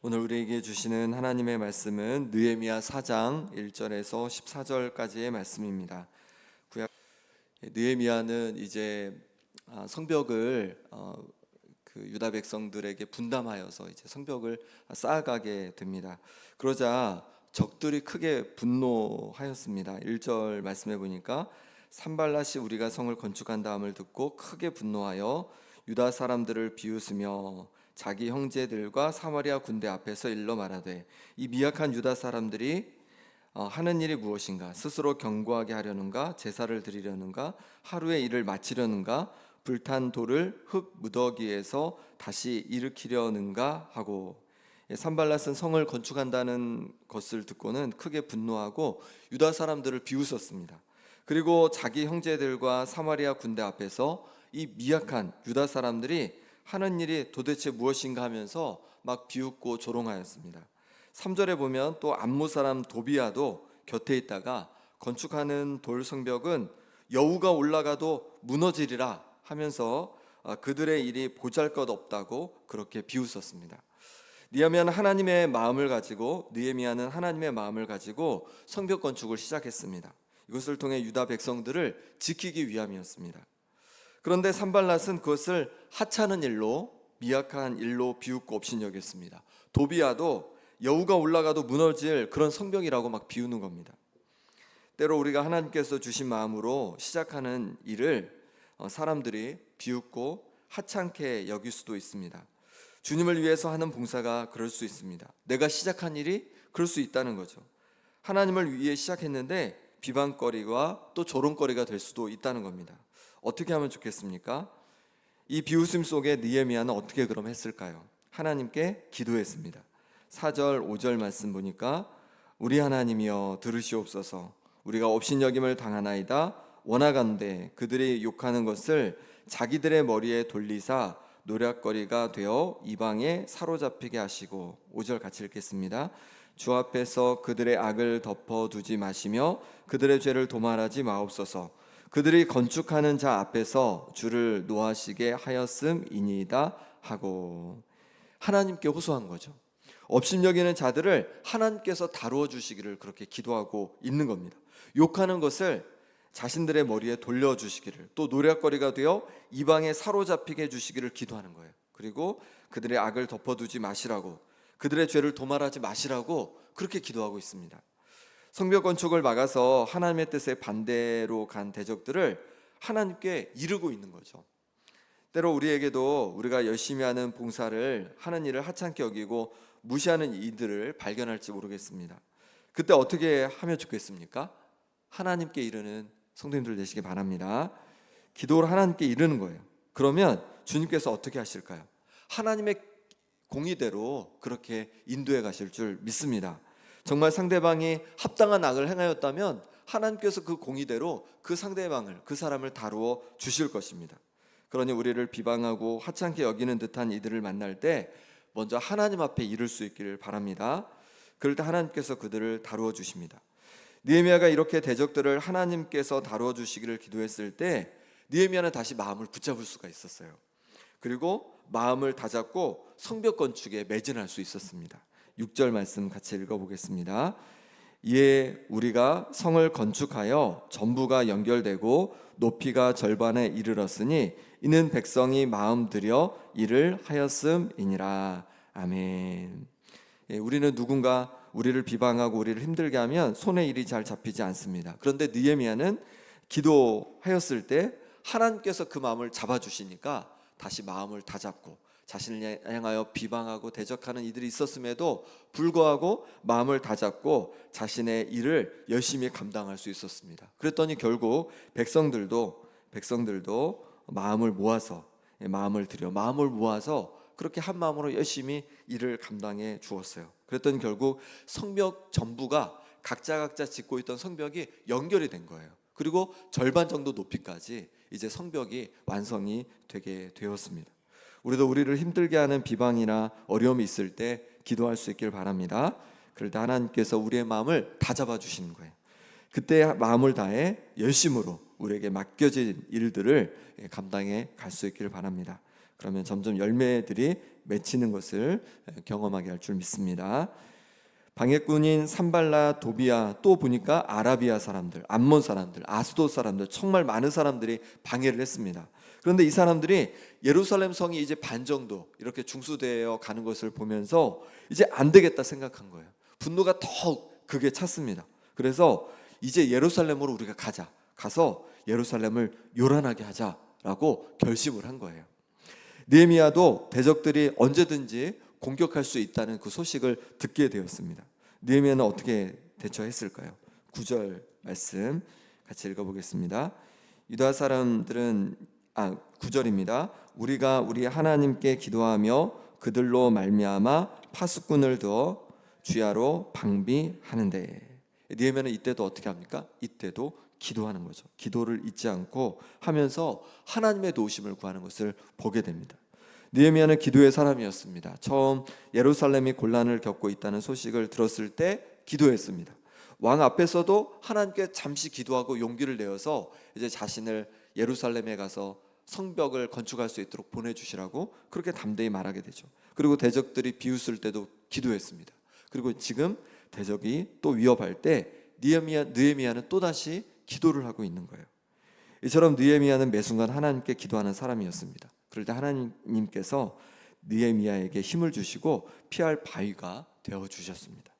오늘 우리에게 주시는 하나님의 말씀은 느헤미야 4장 1절에서 14절까지의 말씀입니다. 느헤미야는 이제 성벽을 그 유다 백성들에게 분담하여서 이제 성벽을 쌓아가게 됩니다. 그러자 적들이 크게 분노하였습니다. 1절 말씀해 보니까 산발랏이 우리가 성을 건축한다 함을 듣고 크게 분노하여 유다 사람들을 비웃으며 자기 형제들과 사마리아 군대 앞에서 일러 말하되 이 미약한 유다 사람들이 하는 일이 무엇인가? 스스로 견고하게 하려는가? 제사를 드리려는가? 하루의 일을 마치려는가? 불탄 돌을 흙 무더기에서 다시 일으키려는가? 하고 산발랏은 성을 건축한다는 것을 듣고는 크게 분노하고 유다 사람들을 비웃었습니다. 그리고 자기 형제들과 사마리아 군대 앞에서 이 미약한 유다 사람들이 하는 일이 도대체 무엇인가 하면서 막 비웃고 조롱하였습니다. 3절에 보면 또 암몬 사람 도비아도 곁에 있다가 건축하는 돌 성벽은 여우가 올라가도 무너지리라 하면서 그들의 일이 보잘것없다고 그렇게 비웃었습니다. 느헤미야는 하나님의 마음을 가지고 성벽 건축을 시작했습니다. 이것을 통해 유다 백성들을 지키기 위함이었습니다. 그런데 산발랏은 그것을 하찮은 일로, 미약한 일로 비웃고 업신여겼습니다. 도비아도 여우가 올라가도 무너질 그런 성벽이라고 막 비우는 겁니다. 때로 우리가 하나님께서 주신 마음으로 시작하는 일을 사람들이 비웃고 하찮게 여길 수도 있습니다. 주님을 위해서 하는 봉사가 그럴 수 있습니다. 내가 시작한 일이 그럴 수 있다는 거죠. 하나님을 위해 시작했는데 비방거리와 또 조롱거리가 될 수도 있다는 겁니다. 어떻게 하면 좋겠습니까? 이 비웃음 속에 느헤미야는 어떻게 그럼 했을까요? 하나님께 기도했습니다. 4절 5절 말씀 보니까 우리 하나님이여 들으시옵소서. 우리가 업신여김을 당하나이다. 원하건대 그들이 욕하는 것을 자기들의 머리에 돌리사 노략거리가 되어 이방에 사로잡히게 하시고. 5절 같이 읽겠습니다. 주 앞에서 그들의 악을 덮어두지 마시며 그들의 죄를 도말하지 마옵소서. 그들이 건축하는 자 앞에서 주를 노하시게 하였음이니이다 하고. 하나님께 호소한 거죠. 업신여기는 자들을 하나님께서 다루어 주시기를 그렇게 기도하고 있는 겁니다. 욕하는 것을 자신들의 머리에 돌려주시기를, 또 노략거리가 되어 이방에 사로잡히게 해주시기를 기도하는 거예요. 그리고 그들의 악을 덮어두지 마시라고, 그들의 죄를 도말하지 마시라고 그렇게 기도하고 있습니다. 성벽 건축을 막아서 하나님의 뜻에 반대로 간 대적들을 하나님께 이르고 있는 거죠. 때로 우리에게도 우리가 열심히 하는 봉사를, 하는 일을 하찮게 여기고 무시하는 이들을 발견할지 모르겠습니다. 그때 어떻게 하면 좋겠습니까? 하나님께 이르는 성도님들 되시기 바랍니다. 기도를 하나님께 이르는 거예요. 그러면 주님께서 어떻게 하실까요? 하나님의 공의대로 그렇게 인도해 가실 줄 믿습니다. 정말 상대방이 합당한 악을 행하였다면 하나님께서 그 공의대로 그 상대방을, 그 사람을 다루어 주실 것입니다. 그러니 우리를 비방하고 하찮게 여기는 듯한 이들을 만날 때 먼저 하나님 앞에 이를 수 있기를 바랍니다. 그럴 때 하나님께서 그들을 다루어 주십니다. 느헤미야가 이렇게 대적들을 하나님께서 다루어 주시기를 기도했을 때 느헤미야는 다시 마음을 붙잡을 수가 있었어요. 그리고 마음을 다잡고 성벽 건축에 매진할 수 있었습니다. 6절 말씀 같이 읽어보겠습니다. 이에 우리가 성을 건축하여 전부가 연결되고 높이가 절반에 이르렀으니 이는 백성이 마음 들여 일을 하였음이니라. 아멘. 우리는 누군가 우리를 비방하고 우리를 힘들게 하면 손에 일이 잘 잡히지 않습니다. 그런데 느헤미야는 기도하였을 때 하나님께서 그 마음을 잡아주시니까 다시 마음을 다잡고, 자신을 향하여 비방하고 대적하는 이들이 있었음에도 불구하고 마음을 다잡고 자신의 일을 열심히 감당할 수 있었습니다. 그랬더니 결국 백성들도 마음을 모아서 그렇게 한 마음으로 열심히 일을 감당해 주었어요. 그랬더니 결국 성벽 전부가 각자 짓고 있던 성벽이 연결이 된 거예요. 그리고 절반 정도 높이까지 이제 성벽이 완성이 되게 되었습니다. 우리도 우리를 힘들게 하는 비방이나 어려움이 있을 때 기도할 수 있길 바랍니다. 그럴 때 하나님께서 우리의 마음을 다 잡아 주시는 거예요. 그때 마음을 다해 열심으로 우리에게 맡겨진 일들을 감당해 갈 수 있기를 바랍니다. 그러면 점점 열매들이 맺히는 것을 경험하게 할 줄 믿습니다. 방해꾼인 산발라, 도비아, 또 보니까 아라비아 사람들, 암몬 사람들, 아스돗 사람들, 정말 많은 사람들이 방해를 했습니다. 그런데 이 사람들이 예루살렘 성이 이제 반 정도 이렇게 중수되어 가는 것을 보면서 이제 안 되겠다 생각한 거예요. 분노가 더욱 극에 찼습니다. 그래서 이제 예루살렘으로 우리가 가서 예루살렘을 요란하게 하자라고 결심을 한 거예요. 느헤미야도 대적들이 언제든지 공격할 수 있다는 그 소식을 듣게 되었습니다. 느헤미야는 어떻게 대처했을까요? 9절 말씀 같이 읽어보겠습니다. 유다 사람들은 9절입니다. 우리가 우리 하나님께 기도하며 그들로 말미암아 파수꾼을 두어 주야로 방비하는데, 느헤미야는 이때도 어떻게 합니까? 이때도 기도하는 거죠. 기도를 잊지 않고 하면서 하나님의 도우심을 구하는 것을 보게 됩니다. 느헤미야는 기도의 사람이었습니다. 처음 예루살렘이 곤란을 겪고 있다는 소식을 들었을 때 기도했습니다. 왕 앞에서도 하나님께 잠시 기도하고 용기를 내어서 이제 자신을 예루살렘에 가서 성벽을 건축할 수 있도록 보내주시라고 그렇게 담대히 말하게 되죠. 그리고 대적들이 비웃을 때도 기도했습니다. 그리고 지금 대적이 또 위협할 때 느헤미야는 또다시 기도를 하고 있는 거예요. 이처럼 느헤미야는 매 순간 하나님께 기도하는 사람이었습니다. 그럴 때 하나님께서 느헤미야에게 힘을 주시고 피할 바위가 되어 주셨습니다.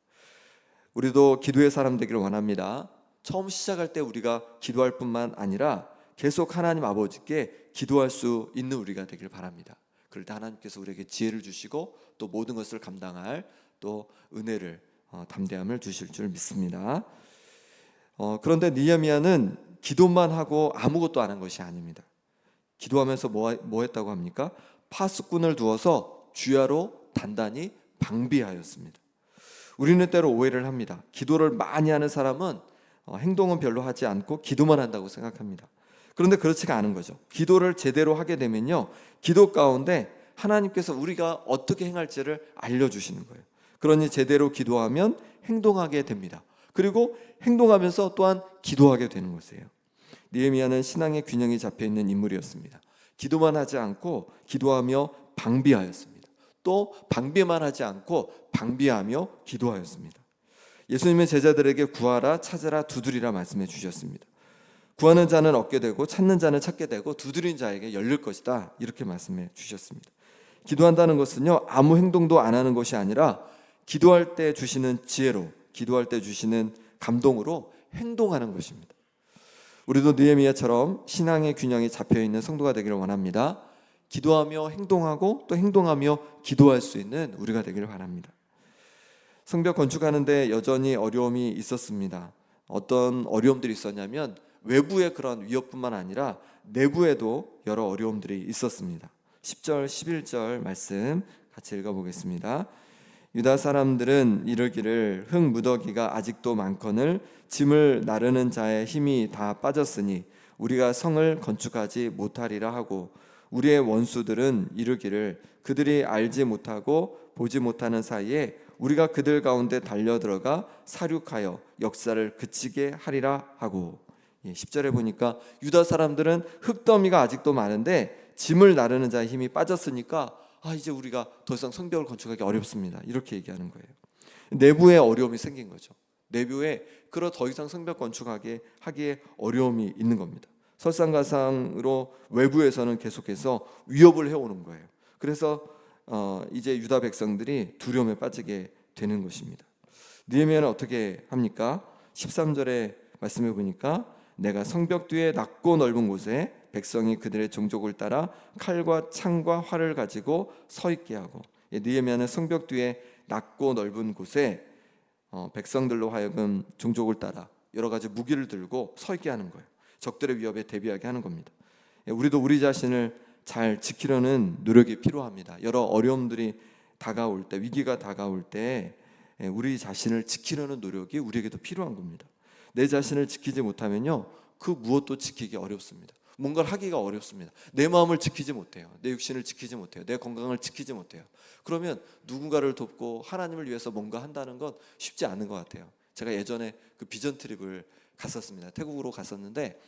우리도 기도의 사람 되기를 원합니다. 처음 시작할 때 우리가 기도할 뿐만 아니라 계속 하나님 아버지께 기도할 수 있는 우리가 되길 바랍니다. 그럴 때 하나님께서 우리에게 지혜를 주시고 또 모든 것을 감당할 또 은혜를 담대함을 주실 줄 믿습니다. 그런데 느헤미야는 기도만 하고 아무것도 안 한 것이 아닙니다. 기도하면서 뭐 했다고 합니까? 파수꾼을 두어서 주야로 단단히 방비하였습니다. 우리는 때로 오해를 합니다. 기도를 많이 하는 사람은 행동은 별로 하지 않고 기도만 한다고 생각합니다. 그런데 그렇지가 않은 거죠. 기도를 제대로 하게 되면요, 기도 가운데 하나님께서 우리가 어떻게 행할지를 알려주시는 거예요. 그러니 제대로 기도하면 행동하게 됩니다. 그리고 행동하면서 또한 기도하게 되는 것이에요. 느헤미야는 신앙의 균형이 잡혀있는 인물이었습니다. 기도만 하지 않고 기도하며 방비하였습니다. 또 방비만 하지 않고 방비하며 기도하였습니다. 예수님은 제자들에게 구하라, 찾으라, 두드리라 말씀해 주셨습니다. 구하는 자는 얻게 되고 찾는 자는 찾게 되고 두드린 자에게 열릴 것이다, 이렇게 말씀해 주셨습니다. 기도한다는 것은요, 아무 행동도 안 하는 것이 아니라 기도할 때 주시는 지혜로, 기도할 때 주시는 감동으로 행동하는 것입니다. 우리도 느헤미야처럼 신앙의 균형이 잡혀있는 성도가 되기를 원합니다. 기도하며 행동하고 또 행동하며 기도할 수 있는 우리가 되기를 바랍니다. 성벽 건축하는데 여전히 어려움이 있었습니다. 어떤 어려움들이 있었냐면 외부의 그런 위협뿐만 아니라 내부에도 여러 어려움들이 있었습니다. 10절 11절 말씀 같이 읽어보겠습니다. 유다 사람들은 이르기를 흙 무더기가 아직도 많거늘 짐을 나르는 자의 힘이 다 빠졌으니 우리가 성을 건축하지 못하리라 하고, 우리의 원수들은 이르기를 그들이 알지 못하고 보지 못하는 사이에 우리가 그들 가운데 달려들어가 사륙하여 역사를 그치게 하리라 하고. 10절에 보니까 유다 사람들은 흙더미가 아직도 많은데 짐을 나르는 자의 힘이 빠졌으니까 이제 우리가 더 이상 성벽을 건축하기 어렵습니다, 이렇게 얘기하는 거예요. 내부에 어려움이 생긴 거죠. 내부에 더 이상 성벽 건축하기에 어려움이 있는 겁니다. 설상가상으로 외부에서는 계속해서 위협을 해오는 거예요. 그래서 이제 유다 백성들이 두려움에 빠지게 되는 것입니다. 느헤미야는 어떻게 합니까? 13절에 말씀해 보니까 내가 성벽 뒤에 낮고 넓은 곳에 백성이 그들의 종족을 따라 칼과 창과 활을 가지고 서 있게 하고, 느헤미야는 성벽 뒤에 낮고 넓은 곳에 백성들로 하여금 종족을 따라 여러 가지 무기를 들고 서 있게 하는 거예요. 적들의 위협에 대비하게 하는 겁니다. 우리도 우리 자신을 잘 지키려는 노력이 필요합니다. 여러 어려움들이 다가올 때, 위기가 다가올 때 우리 자신을 지키려는 노력이 우리에게도 필요한 겁니다. 내 자신을 지키지 못하면요, 그 무엇도 지키기 어렵습니다. 뭔가를 하기가 어렵습니다. 내 마음을 지키지 못해요. 내 육신을 지키지 못해요. 내 건강을 지키지 못해요. 그러면 누군가를 돕고 하나님을 위해서 뭔가 한다는 건 쉽지 않은 것 같아요. 제가 예전에 그 비전 트립을 갔었습니다. 태국으로 갔었는데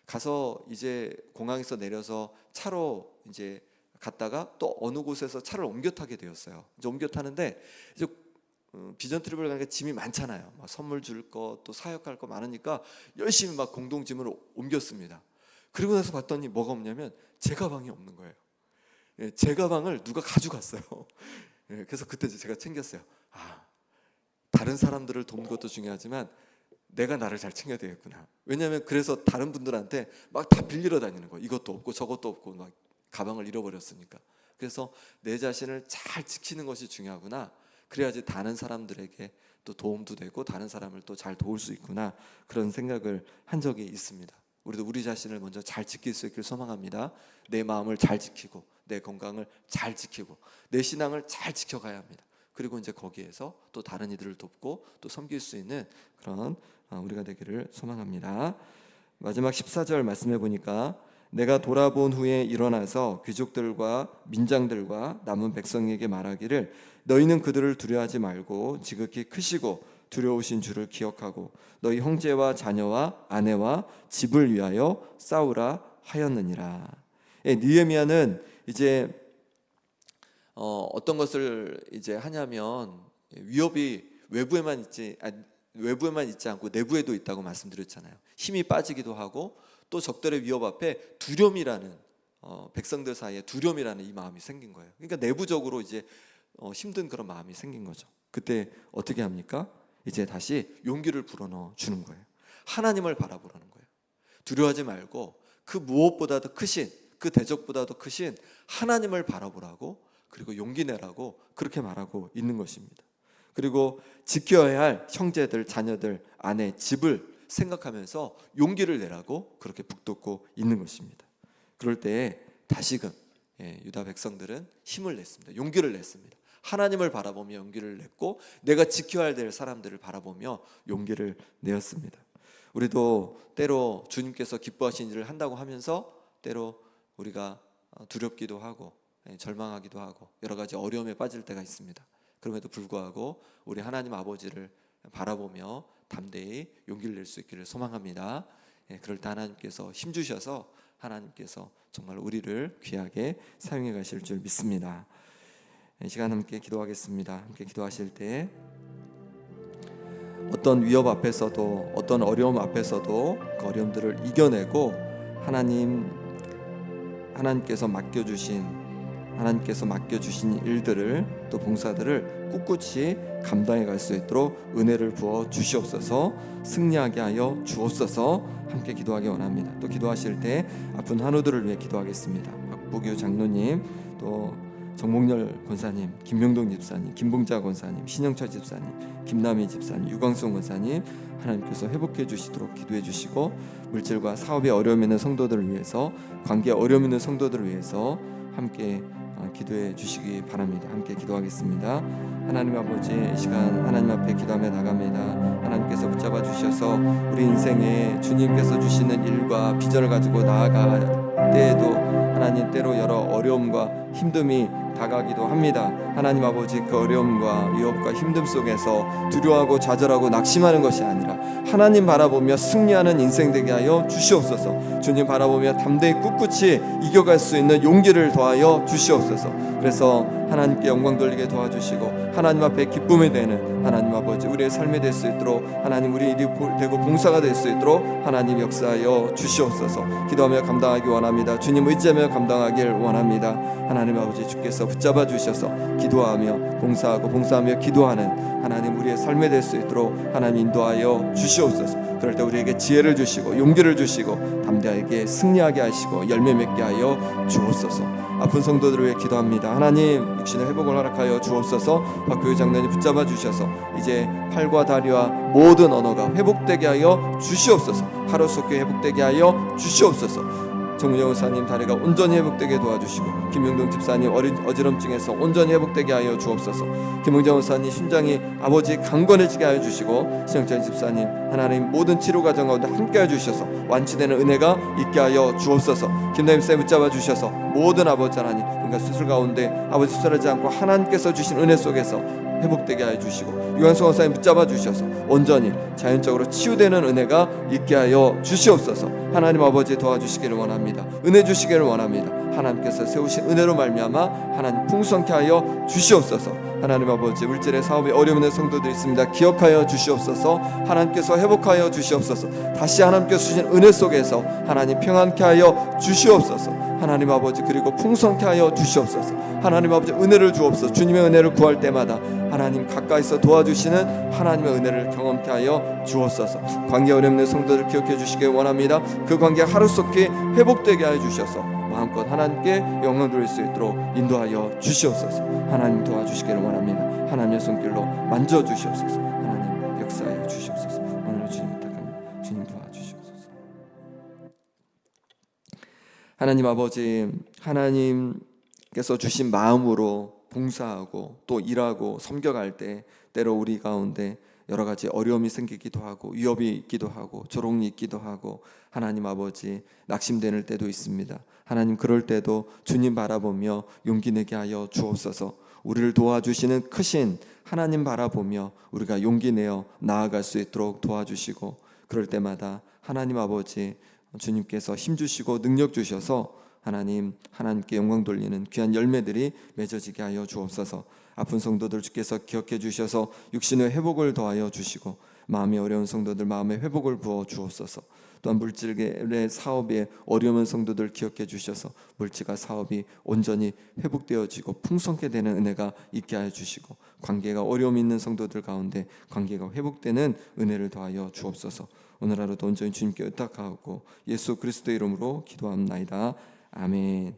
가서 이제 공항에서 내려서 차로 이제 갔다가 또 어느 곳에서 차를 옮겨 타게 되었어요. 이제 옮겨 타는데 이제 비전 트립을 가니까 짐이 많잖아요. 막 선물 줄 거 또 사역할 거 많으니까 열심히 막 공동짐을 옮겼습니다. 그리고 나서 봤더니 뭐가 없냐면 제 가방이 없는 거예요. 예, 제 가방을 누가 가져갔어요. 예, 그래서 그때 제가 챙겼어요. 다른 사람들을 돕는 것도 중요하지만 내가 나를 잘 챙겨야 되겠구나. 왜냐하면 그래서 다른 분들한테 막 다 빌리러 다니는 거예요. 이것도 없고 저것도 없고 막 가방을 잃어버렸으니까. 그래서 내 자신을 잘 지키는 것이 중요하구나. 그래야지 다른 사람들에게 또 도움도 되고 다른 사람을 또 잘 도울 수 있구나, 그런 생각을 한 적이 있습니다. 우리도 우리 자신을 먼저 잘 지킬 수 있기를 소망합니다. 내 마음을 잘 지키고 내 건강을 잘 지키고 내 신앙을 잘 지켜가야 합니다. 그리고 이제 거기에서 또 다른 이들을 돕고 또 섬길 수 있는 그런 우리가 되기를 소망합니다. 마지막 14절 말씀해 보니까 내가 돌아본 후에 일어나서 귀족들과 민장들과 남은 백성에게 말하기를 너희는 그들을 두려워하지 말고 지극히 크시고 두려우신 주를 기억하고 너희 형제와 자녀와 아내와 집을 위하여 싸우라 하였느니라. 느헤미야는 이제 어떤 것을 이제 하냐면 위협이 외부에만 있지 않고 내부에도 있다고 말씀드렸잖아요. 힘이 빠지기도 하고 또 적들의 위협 앞에 두려움이라는 백성들 사이에 두려움이라는 이 마음이 생긴 거예요. 그러니까 내부적으로 이제 힘든 그런 마음이 생긴 거죠. 그때 어떻게 합니까? 이제 다시 용기를 불어넣어 주는 거예요. 하나님을 바라보라는 거예요. 두려워하지 말고 그 무엇보다도 크신, 그 대적보다도 크신 하나님을 바라보라고, 그리고 용기 내라고 그렇게 말하고 있는 것입니다. 그리고 지켜야 할 형제들, 자녀들, 아내, 집을 생각하면서 용기를 내라고 그렇게 북돋고 있는 것입니다. 그럴 때 다시금 유다 백성들은 힘을 냈습니다. 용기를 냈습니다. 하나님을 바라보며 용기를 냈고 내가 지켜야 될 사람들을 바라보며 용기를 내었습니다. 우리도 때로 주님께서 기뻐하신 일을 한다고 하면서 때로 우리가 두렵기도 하고 절망하기도 하고 여러 가지 어려움에 빠질 때가 있습니다. 그럼에도 불구하고 우리 하나님 아버지를 바라보며 담대히 용기를 낼 수 있기를 소망합니다. 그럴 때 하나님께서 힘주셔서 하나님께서 정말 우리를 귀하게 사용해 가실 줄 믿습니다. 이 시간 함께 기도하겠습니다. 함께 기도하실 때 어떤 위협 앞에서도 어떤 어려움 앞에서도 그 어려움들을 이겨내고 하나님께서 맡겨주신 일들을 또 봉사들을 꿋꿋이 감당해 갈 수 있도록 은혜를 부어 주시옵소서. 승리하게 하여 주옵소서. 함께 기도하기 원합니다. 또 기도하실 때 아픈 한우들을 위해 기도하겠습니다. 박보규 장로님, 또 정목열 권사님, 김명동 집사님, 김봉자 권사님, 신영철 집사님, 김남희 집사님, 유광수 권사님, 하나님께서 회복해 주시도록 기도해 주시고 물질과 사업에 어려움 있는 성도들을 위해서, 관계에 어려움 있는 성도들을 위해서 함께 기도해 주시기 바랍니다. 함께 기도하겠습니다. 하나님 아버지, 이 시간 하나님 앞에 기도하며 나갑니다. 하나님께서 붙잡아 주셔서 우리 인생에 주님께서 주시는 일과 비전을 가지고 나아갈 때에도 하나님 때로 여러 어려움과 힘듦이 다가기도 합니다. 하나님 아버지, 그 어려움과 위협과 힘듦 속에서 두려워하고 좌절하고 낙심하는 것이 아니라 하나님 바라보며 승리하는 인생 되게 하여 주시옵소서. 주님 바라보며 담대히 꿋꿋이 이겨갈 수 있는 용기를 더하여 주시옵소서. 그래서 하나님께 영광 돌리게 도와주시고 하나님 앞에 기쁨이 되는 하나님 아버지 우리의 삶이 될 수 있도록, 하나님 우리 일이 되고 봉사가 될 수 있도록 하나님 역사하여 주시옵소서. 기도하며 감당하기 원합니다. 주님 의지하며 감당하길 원합니다. 하나님 아버지, 주께서 붙잡아 주셔서 기도하며 봉사하며 기도하는 하나님 우리의 삶이 될 수 있도록 하나님 인도하여 주시옵소서. 그럴 때 우리에게 지혜를 주시고 용기를 주시고 담대하게 승리하게 하시고 열매 맺게 하여 주옵소서. 아픈 성도들을 위해 기도합니다. 하나님 육신의 회복을 허락하여 주옵소서. 박교회 장로님 붙잡아 주셔서 이제 팔과 다리와 모든 언어가 회복되게 하여 주시옵소서. 하루속히 회복되게 하여 주시옵소서. 정문영 의사님 다리가 온전히 회복되게 도와주시고 김용동 집사님 어지럼증에서 온전히 회복되게 하여 주옵소서. 김용정 의사님 심장이 아버지 강건해지게 하여 주시고 신영철 집사님 하나님 모든 치료 과정 가운데 함께 해주셔서 완치되는 은혜가 있게 하여 주옵소서. 김다임 쌤 붙잡아 주셔서 모든 아버지 하나님 그러니까 수술 가운데 아버지 수술하지 않고 하나님께서 주신 은혜 속에서 회복되게 하여 주시고 유한수 원사님 붙잡아 주셔서 온전히 자연적으로 치유되는 은혜가 있게 하여 주시옵소서. 하나님 아버지 도와주시기를 원합니다. 은혜 주시기를 원합니다. 하나님께서 세우신 은혜로 말미암아 하나님 풍성케 하여 주시옵소서. 하나님 아버지, 물질의 사업에 어려움 있는 성도들이 있습니다. 기억하여 주시옵소서. 하나님께서 회복하여 주시옵소서. 다시 하나님께서 주신 은혜 속에서 하나님 평안케 하여 주시옵소서. 하나님 아버지, 그리고 풍성케 하여 주시옵소서. 하나님 아버지, 은혜를 주옵소서. 주님의 은혜를 구할 때마다 하나님 가까이서 도와주시는 하나님의 은혜를 경험케 하여 주옵소서. 관계 어려운 성도들 기억해 주시길 원합니다. 그 관계 하루속히 회복되게 하여 주셔서 마음껏 하나님께 영광 돌릴 수 있도록 인도하여 주시옵소서. 하나님 도와주시기를 원합니다. 하나님의 손길로 만져주시옵소서. 하나님 역사하여 주시옵소서. 오늘 주님 부탁합니다. 주님 도와주시옵소서. 하나님 아버지, 하나님께서 주신 마음으로 봉사하고 또 일하고 섬겨갈 때 때로 우리 가운데 여러 가지 어려움이 생기기도 하고 위협이 있기도 하고 조롱이 있기도 하고 하나님 아버지 낙심되는 때도 있습니다. 하나님, 그럴 때도 주님 바라보며 용기 내게 하여 주옵소서. 우리를 도와주시는 크신 하나님 바라보며 우리가 용기 내어 나아갈 수 있도록 도와주시고, 그럴 때마다 하나님 아버지 주님께서 힘주시고 능력 주셔서 하나님께 영광 돌리는 귀한 열매들이 맺어지게 하여 주옵소서. 아픈 성도들 주께서 기억해 주셔서 육신의 회복을 더하여 주시고, 마음이 어려운 성도들 마음의 회복을 부어 주옵소서. 또한 물질의 사업에 어려운 성도들 기억해 주셔서 물질과 사업이 온전히 회복되어지고 풍성케 되는 은혜가 있게 하여 주시고, 관계가 어려움이 있는 성도들 가운데 관계가 회복되는 은혜를 더하여 주옵소서. 오늘 하루도 온전히 주님께 의탁하고 예수 그리스도의 이름으로 기도합나이다. 아멘.